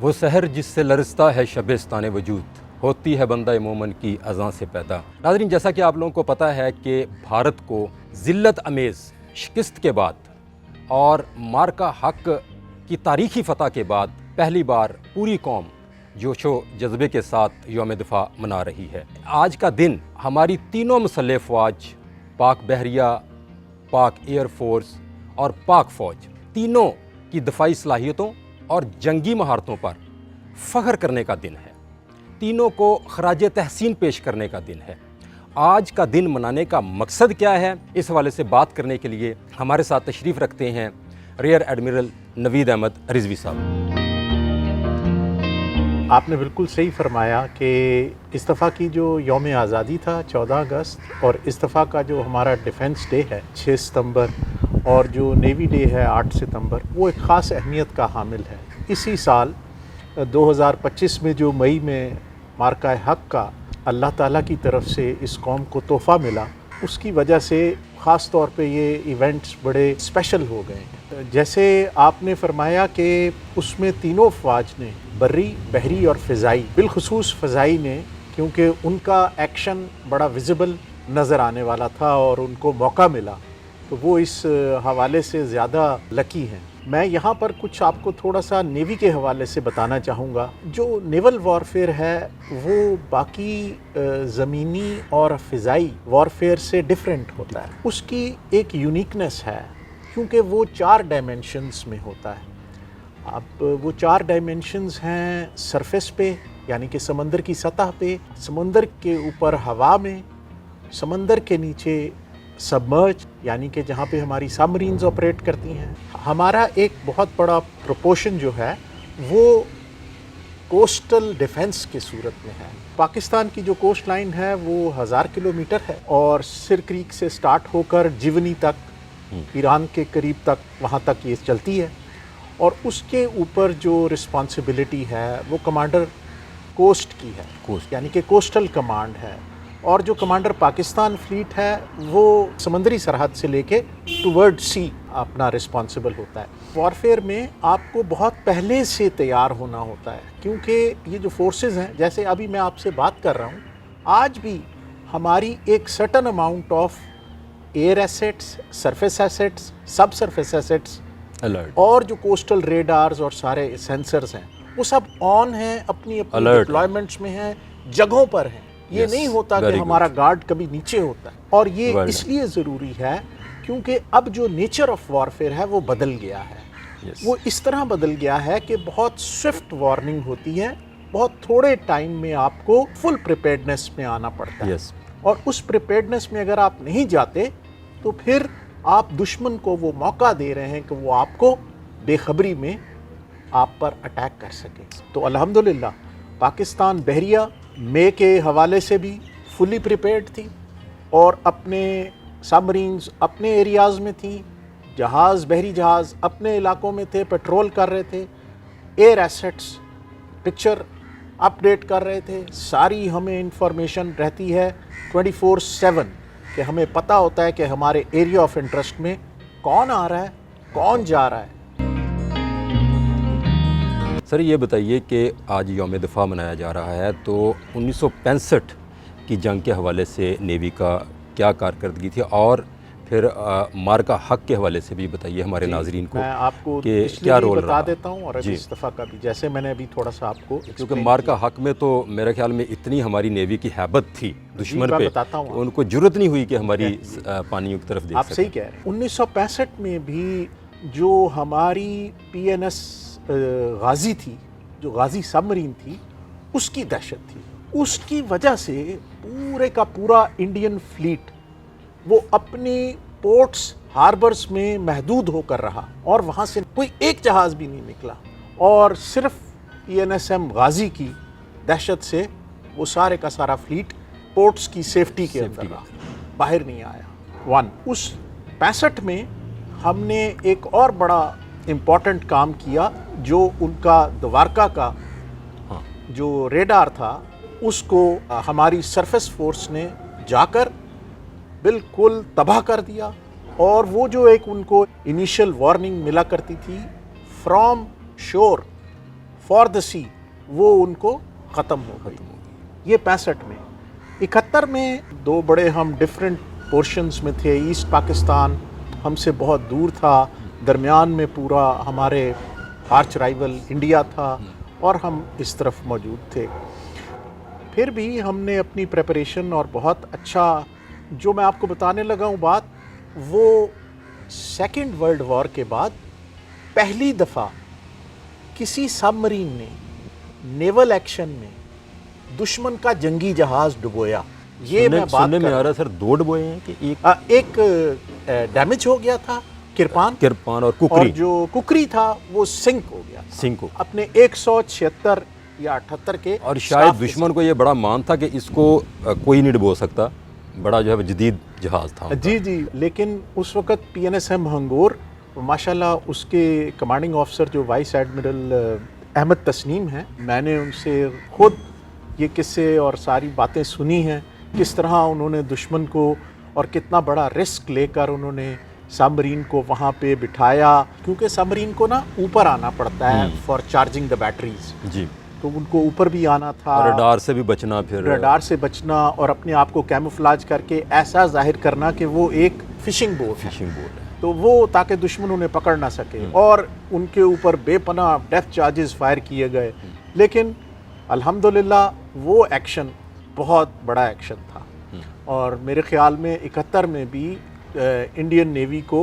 وہ سحر جس سے لرزتا ہے شبستان وجود، ہوتی ہے بندہ مومن کی اذان سے پیدا۔ ناظرین، جیسا کہ آپ لوگوں کو پتہ ہے کہ بھارت کو ذلت امیز شکست کے بعد اور مارکا حق کی تاریخی فتح کے بعد پہلی بار پوری قوم جوش و جذبے کے ساتھ یوم دفاع منا رہی ہے۔ آج کا دن ہماری تینوں مسلح افواج، پاک بحریہ، پاک ایئر فورس اور پاک فوج، تینوں کی دفاعی صلاحیتوں اور جنگی مہارتوں پر فخر کرنے کا دن ہے، تینوں کو خراج تحسین پیش کرنے کا دن ہے۔ آج کا دن منانے کا مقصد کیا ہے، اس حوالے سے بات کرنے کے لیے ہمارے ساتھ تشریف رکھتے ہیں ریئر ایڈمرل نوید احمد رضوی صاحب۔ آپ نے بالکل صحیح فرمایا کہ اس دفعہ کی جو یوم آزادی تھا 14 اگست اور اس دفعہ کا جو ہمارا ڈیفنس ڈے ہے 6 ستمبر اور جو نیوی ڈے ہے 8 ستمبر، وہ ایک خاص اہمیت کا حامل ہے۔ اسی سال 2025 میں جو مئی میں مارکہ حق کا اللہ تعالیٰ کی طرف سے اس قوم کو تحفہ ملا، اس کی وجہ سے خاص طور پہ یہ ایونٹس بڑے اسپیشل ہو گئے ہیں۔ جیسے آپ نے فرمایا کہ اس میں تینوں افواج نے، بری، بحری اور فضائی، بالخصوص فضائی نے، کیونکہ ان کا ایکشن بڑا ویزیبل نظر آنے والا تھا اور ان کو موقع ملا، تو وہ اس حوالے سے زیادہ لکی ہیں۔ میں یہاں پر کچھ آپ کو تھوڑا سا نیوی کے حوالے سے بتانا چاہوں گا۔ جو نیول وارفیئر ہے وہ باقی زمینی اور فضائی وارفیئر سے ڈیفرنٹ ہوتا ہے۔ اس کی ایک یونیکنیس ہے کیونکہ وہ 4 ڈائمینشنز میں ہوتا ہے۔ اب وہ 4 ڈائمینشنز ہیں سرفیس پہ، یعنی کہ سمندر کی سطح پہ، سمندر کے اوپر ہوا میں، سمندر کے نیچے سبمرج، یعنی کہ جہاں پہ ہماری سب مرینز آپریٹ کرتی ہیں۔ ہمارا ایک بہت بڑا پروپورشن جو ہے وہ کوسٹل ڈیفنس کی صورت میں ہے۔ پاکستان کی جو کوسٹ لائن ہے وہ 1000 کلومیٹر ہے اور سر کریک سے سٹارٹ ہو کر جیونی تک، ایران کے قریب تک، وہاں تک یہ چلتی ہے، اور اس کے اوپر جو رسپانسبلٹی ہے وہ کمانڈر کوسٹ کی ہے، یعنی کہ کوسٹل کمانڈ ہے، اور جو کمانڈر پاکستان فلیٹ ہے وہ سمندری سرحد سے لے کے ٹورڈ سی اپنا رسپانسبل ہوتا ہے۔ وارفیئر میں آپ کو بہت پہلے سے تیار ہونا ہوتا ہے، کیونکہ یہ جو فورسز ہیں، جیسے ابھی میں آپ سے بات کر رہا ہوں، آج بھی ہماری ایک certain amount of air assets, surface assets, sub surface assets اور جو کوسٹل ریڈارز اور سارے سینسرز ہیں وہ سب آن ہیں، اپنی ڈپلائمنٹس میں ہیں، جگہوں پر ہیں۔ یہ نہیں ہوتا کہ ہمارا گارڈ کبھی نیچے ہوتا ہے، اور یہ اس لیے ضروری ہے کیونکہ اب جو نیچر آف وارفیئر ہے وہ بدل گیا ہے۔ وہ اس طرح بدل گیا ہے کہ بہت سوئفٹ وارننگ ہوتی ہے، بہت تھوڑے ٹائم میں آپ کو فل پریپیئرڈنس میں آنا پڑتا ہے، اور اس پریپیئرڈنس میں اگر آپ نہیں جاتے تو پھر آپ دشمن کو وہ موقع دے رہے ہیں کہ وہ آپ کو بے خبری میں آپ پر اٹیک کر سکے۔ تو الحمدللہ پاکستان بحریہ مے کے حوالے سے بھی فلی پریپیئرڈ تھی، اور اپنے سب مرینز اپنے ایریاز میں تھیں، جہاز، بحری جہاز اپنے علاقوں میں تھے، پیٹرول کر رہے تھے، ایئر ایسیٹس پکچر اپڈیٹ کر رہے تھے، ساری ہمیں انفارمیشن رہتی ہے 24/7 کہ ہمیں پتہ ہوتا ہے کہ ہمارے ایریا آف انٹرسٹ میں کون آ رہا ہے، کون جا رہا ہے۔ سر یہ بتائیے کہ آج یوم دفاع منایا جا رہا ہے، تو 1965 کی جنگ کے حوالے سے نیوی کا کیا کارکردگی تھی، اور پھر مارکا حق کے حوالے سے بھی بتائیے ہمارے ناظرین کو میں آپ کو کہ کیا رول بتا دیتا ہوں، اور اس دفعہ کا بھی جیسے میں نے ابھی تھوڑا سا آپ کو، کیونکہ مارکا حق میں تو میرے خیال میں اتنی ہماری نیوی کی ہیبت تھی دشمن پہ، ان کو جرت نہیں ہوئی کہ ہماری پانیوں کی طرف دیکھ سکیں۔ آپ صحیح کہہ رہے ہیں۔ 1965 میں بھی جو ہماری پی این ایس غازی تھی، جو غازی سب مرین تھی، اس کی دہشت تھی، اس کی وجہ سے پورے کا پورا انڈین فلیٹ وہ اپنی پورٹس، ہاربرز میں محدود ہو کر رہا، اور وہاں سے کوئی ایک جہاز بھی نہیں نکلا، اور صرف پی این ایس ایم غازی کی دہشت سے وہ سارے کا سارا فلیٹ پورٹس کی سیفٹی کے اندر رہا، باہر نہیں آیا۔ اس 65 میں ہم نے ایک اور بڑا امپورٹنٹ کام کیا، جو ان کا دوارکا کا جو ریڈار تھا اس کو ہماری سرفیس فورس نے جا کر بالکل تباہ کر دیا، اور وہ جو ایک ان کو انیشل وارننگ ملا کرتی تھی فرام شور، फॉर द सी वो उनको ख़त्म हो गई। ये 65 में। 71 में दो बड़े हम डिफरेंट पोर्शंस में थे। ईस्ट पाकिस्तान हमसे बहुत दूर था, दरमियान में पूरा हमारे आर्च राइवल इंडिया था और हम इस तरफ मौजूद थे। फिर भी हमने अपनी प्रिपरेशन और बहुत अच्छा, जो मैं आपको बताने लगा हूँ बात, वो सेकेंड वर्ल्ड वॉर के बाद पहली दफ़ा किसी सबमरीन ने नेवल एक्शन में दुश्मन का जंगी जहाज डुबोया। ये मैं बात सुनने में आ रहा है सर, 2 डुबोए हैं कि एक डैमेज हो गया था किरपान और कुकरी, और जो कुकरी था वो सिंक हो गया था सिंक को अपने 176 या 78 के। और शायद दुश्मन को ये बड़ा मान था कि इसको कोई नहीं डुबो सकता, बड़ा जो है जदीद जहाज़ था। जी जी, लेकिन उस वक़्त PNSM हंगोर, माशाल्लाह उसके कमांडिंग ऑफिसर जो वाइस एडमिरल अहमद तस्नीम हैं, मैंने उनसे खुद ये किस्से और सारी बातें सुनी हैं, किस तरह उन्होंने दुश्मन को और कितना बड़ा रिस्क लेकर उन्होंने सबमरीन को वहाँ पे बिठाया, क्योंकि सबमरीन को ना ऊपर आना पड़ता है फॉर चार्जिंग द बैटरीज जी, तो उनको ऊपर भी आना था, रडार से भी बचना, फिर रडार से बचना और अपने आप को कैमोफ्लेज करके ऐसा जाहिर करना कि वो एक फिशिंग बोट है, तो वो ताकि दुश्मन उन्हें पकड़ ना सके। और उनके ऊपर बेपनाह डेथ चार्जेस फायर किए गए, लेकिन अल्हम्दुलिल्लाह वो एक्शन बहुत बड़ा एक्शन था। और मेरे ख्याल में 71 में भी इंडियन नेवी को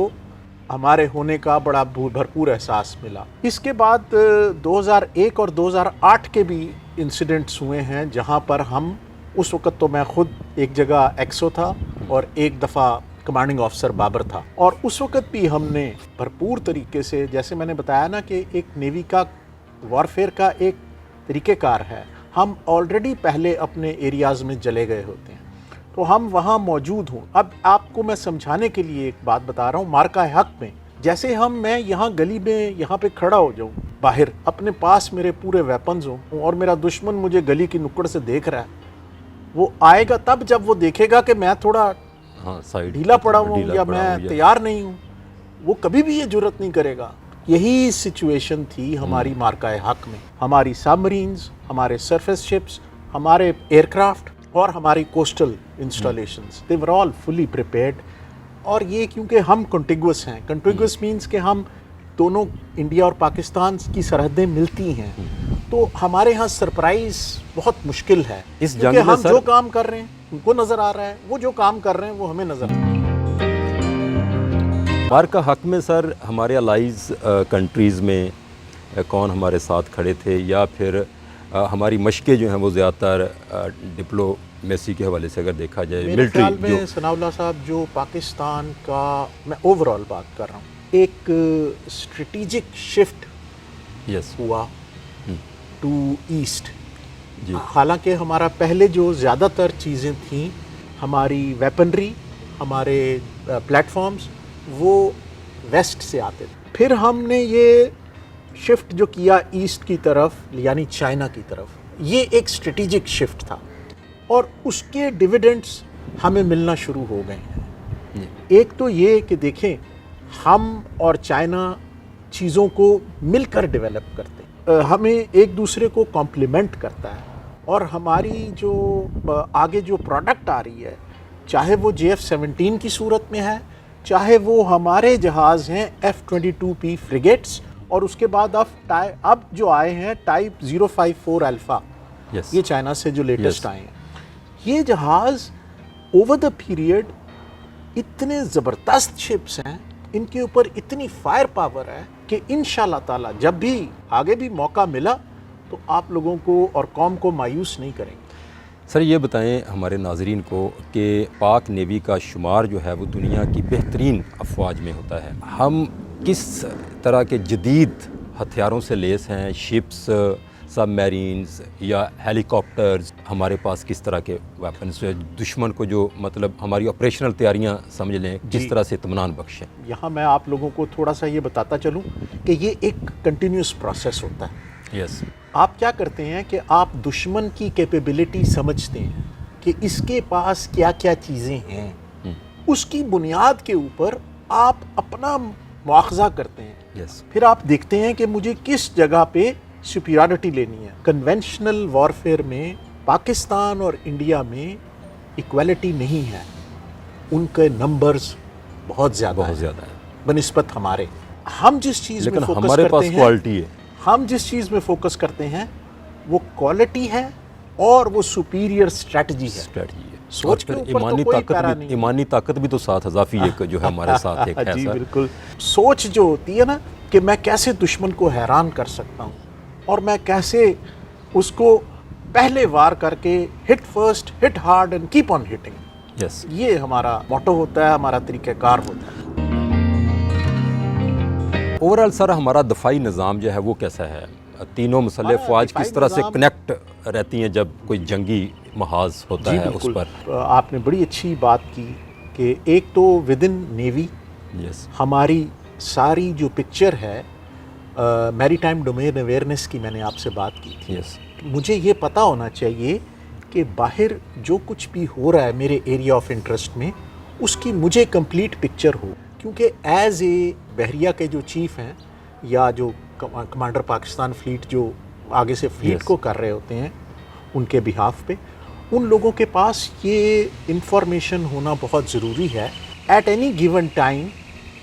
हमारे होने का बड़ा भरपूर एहसास मिला। इसके बाद 2001 और 2008 के भी इंसिडेंट्स हुए हैं जहां पर हम, उस वक़्त तो मैं खुद एक जगह एक्सो था और एक दफ़ा कमांडिंग ऑफिसर बाबर था, और उस वक़्त भी हमने भरपूर तरीके से, जैसे मैंने बताया ना कि एक नेवी का वॉरफेयर का एक तरीक़ेकार है, हम ऑलरेडी पहले अपने एरियाज़ में चले गए होते हैं, तो हम वहाँ मौजूद हूँ। अब आपको मैं समझाने के लिए एक बात बता रहा हूँ, मार्का हक में जैसे मैं यहाँ गली में यहाँ पे खड़ा हो जाऊँ बाहर, अपने पास मेरे पूरे वेपन्स हों और मेरा दुश्मन मुझे गली की नुक्कड़ से देख रहा है, वो आएगा तब जब वो देखेगा कि मैं थोड़ा ढीला पड़ा हूँ या मैं तैयार नहीं हूँ, वो कभी भी ये जुर्रत नहीं करेगा। यही सिचुएशन थी हमारी मार्का हक में। हमारी सबमरीन्स, हमारे सरफेस शिप्स, हमारे एयरक्राफ्ट और हमारी coastal installations, they were all fully prepared. और ये क्योंकि हम कंटिगुअस हैं, कंटिगुअस मींस कि हम दोनों इंडिया और पाकिस्तान की सरहदें मिलती हैं, तो हमारे यहाँ सरप्राइज बहुत मुश्किल है। इस जंग में हम जो काम कर रहे हैं उनको नज़र आ रहा है, वो जो काम कर रहे हैं वो हमें नज़र आ रहा है। मार्का हक में सर हमारे अलाइज कंट्रीज़ में कौन हमारे साथ खड़े थे, या फिर हमारी मशक़ें जो हैं वो ज़्यादातर डिप्लोमेसी के हवाले से अगर देखा जाए, मिलिट्री में सनाउल्लाह साहब, जो पाकिस्तान का मैं ओवरऑल बात कर रहा हूँ, एक स्ट्रेटेजिक शिफ्ट हुआ टू ईस्ट। हालांकि हमारा पहले जो ज़्यादातर चीज़ें थीं, हमारी वेपनरी, हमारे प्लेटफॉर्म्स, वो वेस्ट से आते थे। फिर हमने ये शिफ्ट जो किया ईस्ट की तरफ, यानी चाइना की तरफ, ये एक स्ट्रेटेजिक शिफ्ट था और उसके डिविडेंड्स हमें मिलना शुरू हो गए हैं। एक तो ये कि देखें, हम और चाइना चीज़ों को मिलकर डेवलप करते हैं, हमें एक दूसरे को कॉम्प्लीमेंट करता है, और हमारी जो आगे जो प्रोडक्ट आ रही है, चाहे वो JF-17 की सूरत में है, चाहे वो हमारे जहाज़ हैं F-22P फ्रिगेट्स, और उसके बाद अब जो आए हैं टाइप 054 अल्फ़ा, ये चाइना से जो लेटेस्ट आए हैं, ये जहाज़ ओवर द पीरियड इतने ज़बरदस्त शिप्स हैं, इनके ऊपर इतनी फायर पावर है कि इंशाल्लाह ताला जब भी आगे भी मौका मिला तो आप लोगों को और कौम को मायूस नहीं करेंगे। सर ये बताएं हमारे नाजरीन को कि पाक नेवी का शुमार जो है वो दुनिया की बेहतरीन अफवाज में होता है। हम किस तरह के जदीद हथियारों से लेस हैं, शिप्स, सबमरीन्स या हेलीकॉप्टर्स, हमारे पास किस तरह के वेपन्स, दुश्मन को जो मतलब हमारी ऑपरेशनल तैयारियां समझ लें किस तरह से इत्मीनान बख्शें। यहाँ मैं आप लोगों को थोड़ा सा ये बताता चलूँ कि ये एक कंटिन्यूस प्रोसेस होता है। आप क्या करते हैं कि आप दुश्मन की कैपेबिलिटी समझते हैं कि इसके पास क्या क्या चीज़ें हैं, उसकी बुनियाद के ऊपर आप अपना मुआखज़ा करते हैं। फिर आप देखते हैं कि मुझे किस जगह पे सुपीरियरिटी लेनी है। कन्वेंशनल वॉरफेयर में पाकिस्तान और इंडिया में इक्वालिटी नहीं है, उनके नंबर्स बहुत ज़्यादा है बनिस्बत हमारे। हम जिस चीज़ में लेकिन फोकस हमारे करते पास हैं, क्वालिटी है, हम जिस चीज़ में फोकस करते हैं वो क्वालिटी है और वो सुपीरियर स्ट्रेटजी है। सोच के ऊपर तो कोई पैरा नहीं। ईमानी ताकत भी तो साथ अजाफी एक जो है हमारे साथ एक है जी सर। बिल्कुल। सोच जो होती है ना कि मैं कैसे दुश्मन को हैरान कर सकता हूँ और मैं कैसे उसको पहले वार करके hit first, hit hard and keep on hitting. Yes, ये हमारा मोटो होता है, हमारा तरीक़ाकार होता है। ओवरऑल सर हमारा दफाई निज़ाम जो है वो कैसा है? तीनों मुसल्लह फ़ौज किस तरह से कनेक्ट रहती हैं जब कोई जंगी महाज होता है उस पर? आपने बड़ी अच्छी बात की कि एक तो विद इन नेवी यस, हमारी सारी जो पिक्चर है मैरी टाइम डोमेन अवेयरनेस की मैंने आपसे बात की थी। यस, मुझे ये पता होना चाहिए कि बाहर जो कुछ भी हो रहा है मेरे एरिया ऑफ इंटरेस्ट में उसकी मुझे कंप्लीट पिक्चर हो, क्योंकि एज ए बहरिया के जो चीफ़ हैं या जो कमांडर पाकिस्तान फ्लीट जो आगे से फ्लीट को कर रहे होते हैं उनके बिहाफ पे, उन लोगों के पास ये इंफॉर्मेशन होना बहुत ज़रूरी है एट एनी गिवन टाइम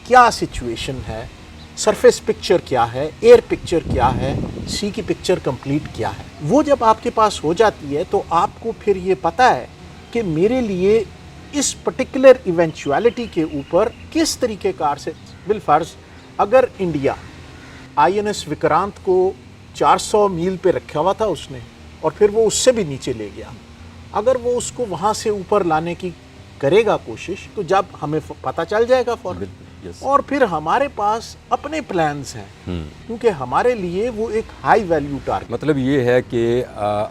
क्या सिचुएशन है, सरफेस पिक्चर क्या है, एयर पिक्चर क्या है, सी की पिक्चर कंप्लीट क्या है। वो जब आपके पास हो जाती है तो आपको फिर ये पता है कि मेरे लिए इस पर्टिकुलर इवेंचुअलिटी के ऊपर किस तरीके कार से, बिलफर्ज अगर इंडिया INS विक्रांत को 400 मील पे रखा हुआ था उसने और फिर वो उससे भी नीचे ले गया, अगर वो उसको वहाँ से ऊपर लाने की करेगा कोशिश तो जब हमें पता चल जाएगा फौरन। और फिर हमारे पास अपने प्लान्स हैं क्योंकि हमारे लिए वो एक हाई वैल्यू टारगेट। मतलब ये है कि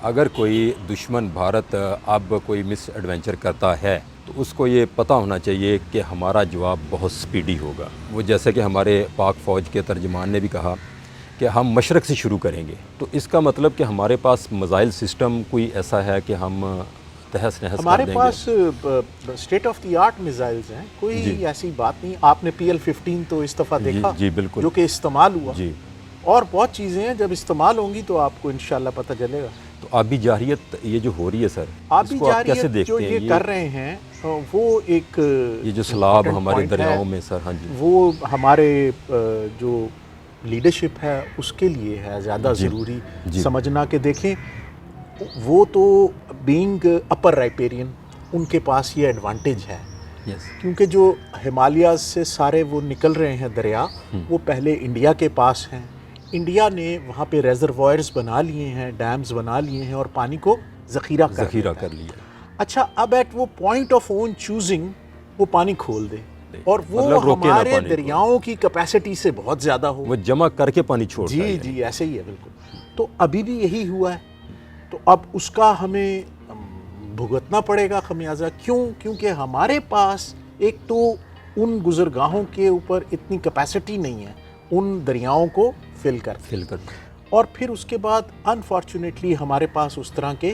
अगर कोई दुश्मन भारत अब कोई मिस एडवेंचर करता है तो उसको ये पता होना चाहिए कि हमारा जवाब बहुत स्पीडी होगा। वो जैसे कि हमारे पाक फ़ौज के तर्जमान ने भी कहा कि हम मशरक़ से शुरू करेंगे, तो इसका मतलब कि हमारे पास मिसाइल सिस्टम कोई ऐसा है कि हम तहस नहस हमारे कर पास state of the art missiles हैं, कोई ऐसी बात नहीं। आपने PL-15 तो इस दफ़ा देखा जी बिल्कुल, जो कि इस्तेमाल हुआ जी, और बहुत चीज़ें हैं जब इस्तेमाल होंगी तो आपको इंशाल्लाह पता चलेगा। तो आबी जारियत ये जो हो रही है सर, आबी इसको आप कैसे जारियत देखते जो हैं? ये कर रहे हैं वो एक ये जो सैलाब important हमारे point है, दरियाओं में सर, हाँ जी, वो हमारे जो लीडरशिप है उसके लिए है ज़्यादा ज़रूरी समझना कि देखें वो तो बीइंग अपर राइपेरियन उनके पास ये एडवांटेज है क्योंकि जो हिमालयाज से सारे वो निकल रहे हैं दरिया वो पहले इंडिया के पास हैं। इंडिया ने वहाँ पे रेजरवॉयर्स बना लिए हैं, डैम्स बना लिए हैं और पानी को ज़ख़ीरा कर लिया। अच्छा, अब एट वो पॉइंट ऑफ ओन चूजिंग वो पानी खोल दे और वो मतलब हमारे दरियाओं की कैपेसिटी से बहुत ज़्यादा हो, वो जमा करके पानी छोड़। जी जी ऐसे ही है बिल्कुल। तो अभी भी यही हुआ है, तो अब उसका हमें भुगतना पड़ेगा खमियाजा। क्योंकि हमारे पास एक तो उन गुज़रगाहों के ऊपर इतनी कैपेसिटी नहीं है उन दरियाओं को फिल कर और फिर उसके बाद अनफॉर्चुनेटली हमारे पास उस तरह के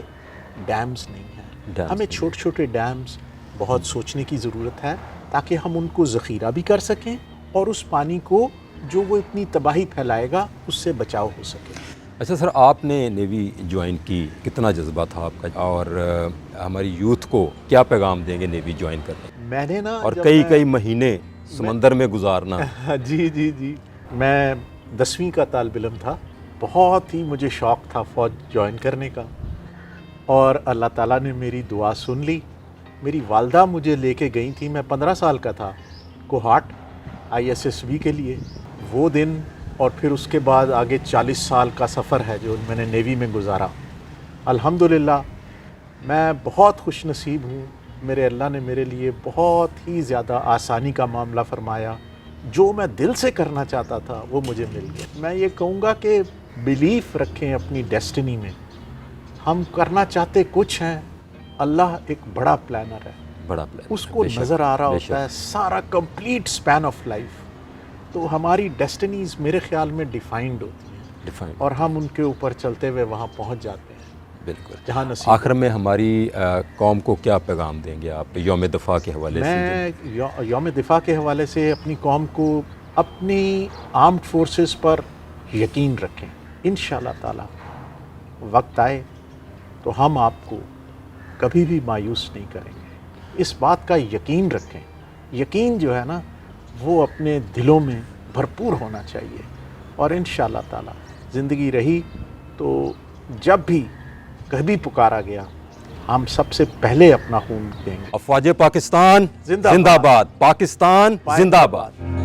डैम्स नहीं हैं। हमें छोटे छोटे डैम्स बहुत सोचने की ज़रूरत है ताकि हम उनको ज़ख़ीरा भी कर सकें और उस पानी को जो वो इतनी तबाही फैलाएगा उससे बचाव हो सके। अच्छा सर, आपने नेवी ज्वाइन की, कितना जज्बा था आपका और हमारी यूथ को क्या पैगाम देंगे नेवी ज्वाइन करने? मैंने ना और कई महीने समंदर में गुजारना। जी जी जी, मैं 10वीं का तालिब-इल्म था, बहुत ही मुझे शौक़ था फ़ौज ज्वाइन करने का और अल्लाह ताला ने मेरी दुआ सुन ली। मेरी वालदा मुझे लेके गई थी, मैं 15 साल का था, कोहाट ISSB के लिए। वो दिन और फिर उसके बाद आगे 40 साल का सफ़र है जो मैंने नेवी में गुजारा। अल्हम्दुलिल्लाह मैं बहुत खुश नसीब हूँ, मेरे अल्लाह ने मेरे लिए बहुत ही ज़्यादा आसानी का मामला फ़रमाया। जो मैं दिल से करना चाहता था वो मुझे मिल गया। मैं ये कहूँगा कि बिलीफ रखें अपनी डेस्टिनी में। हम करना चाहते कुछ हैं, अल्लाह एक बड़ा प्लानर है, उसको नज़र आ रहा होता है सारा कंप्लीट स्पैन ऑफ लाइफ। तो हमारी डेस्टिनीज़ मेरे ख्याल में डिफाइंड होती हैं और हम उनके ऊपर चलते हुए वहाँ पहुँच जाते हैं। बिल्कुल। जहाँ नसीब। आखिर में हमारी कौम को क्या पैगाम देंगे आप यौम दिफा के हवाले से? मैं यौम दिफा के हवाले से अपनी कौम को अपनी आर्म्ड फोर्सेस पर यकीन रखें, इंशाल्लाह ताला वक्त आए तो हम आपको कभी भी मायूस नहीं करेंगे। इस बात का यकीन रखें। यकीन जो है ना वो अपने दिलों में भरपूर होना चाहिए, और इंशाल्लाह ताला ज़िंदगी रही तो जब भी कभी पुकारा गया हम सबसे पहले अपना खून देंगे। अफवाज पाकिस्तान जिंदाबाद। जिंदाबाद, पाकिस्तान जिंदाबाद।